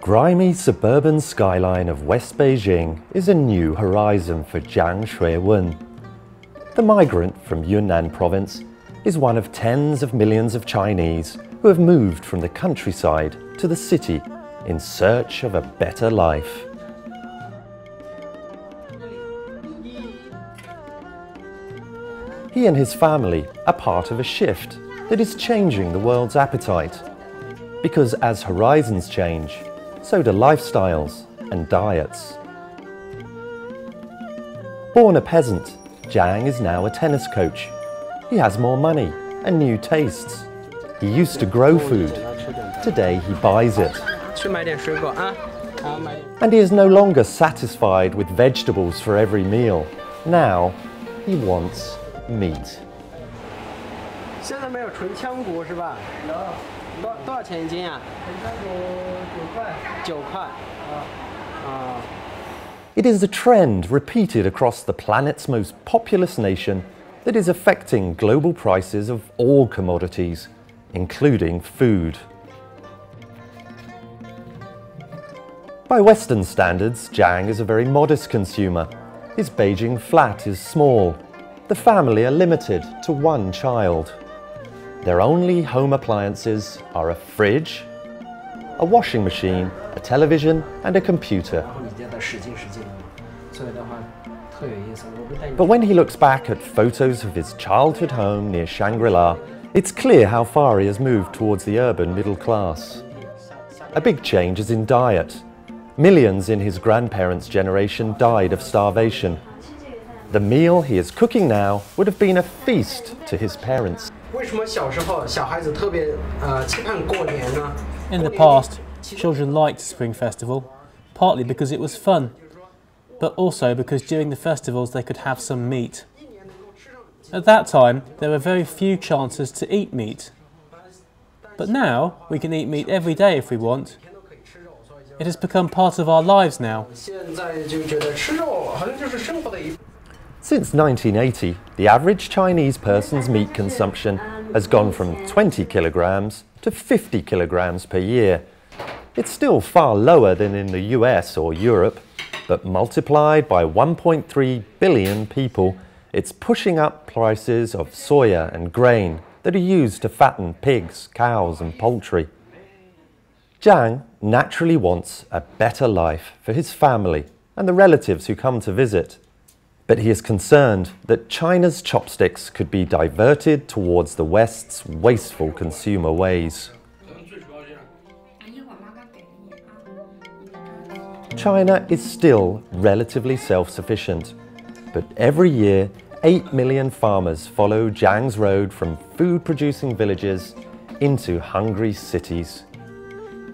grimy suburban skyline of West Beijing is a new horizon for Jiang Shuiwen. The migrant from Yunnan province is one of tens of millions of Chinese who have moved from the countryside to the city in search of a better life. He and his family are part of a shift that is changing the world's appetite. Because as horizons change, so do lifestyles and diets. Born a peasant, Jiang is now a tennis coach. He has more money and new tastes. He used to grow food. Today he buys it. And he is no longer satisfied with vegetables for every meal. Now he wants meat. It is a trend repeated across the planet's most populous nation that is affecting global prices of all commodities, including food. By Western standards, Jiang is a very modest consumer. His Beijing flat is small. The family are limited to one child. Their only home appliances are a fridge, a washing machine, a television and a computer. But when he looks back at photos of his childhood home near Shangri-La, it's clear how far he has moved towards the urban middle class. A big change is in diet. Millions in his grandparents' generation died of starvation. The meal he is cooking now would have been a feast to his parents. In the past, children liked Spring Festival, partly because it was fun, but also because during the festivals they could have some meat. At that time, there were very few chances to eat meat. But now, we can eat meat every day if we want. It has become part of our lives now. Since 1980, the average Chinese person's meat consumption has gone from 20 kilograms to 50 kilograms per year. It's still far lower than in the US or Europe, but multiplied by 1.3 billion people, it's pushing up prices of soya and grain that are used to fatten pigs, cows and poultry. Jiang naturally wants a better life for his family and the relatives who come to visit. But he is concerned that China's chopsticks could be diverted towards the West's wasteful consumer ways. China is still relatively self-sufficient, but every year 8 million farmers follow Jiang's road from food-producing villages into hungry cities.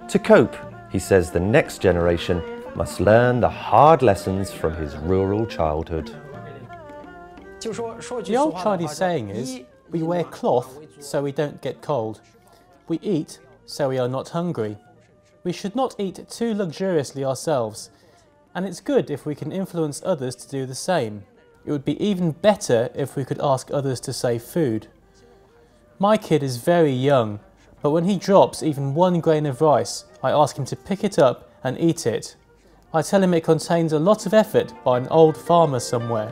To cope, he says the next generation must learn the hard lessons from his rural childhood. The old Chinese saying is, we wear cloth so we don't get cold. We eat so we are not hungry. We should not eat too luxuriously ourselves, and it's good if we can influence others to do the same. It would be even better if we could ask others to save food. My kid is very young, but when he drops even one grain of rice, I ask him to pick it up and eat it. I tell him it contains a lot of effort by an old farmer somewhere.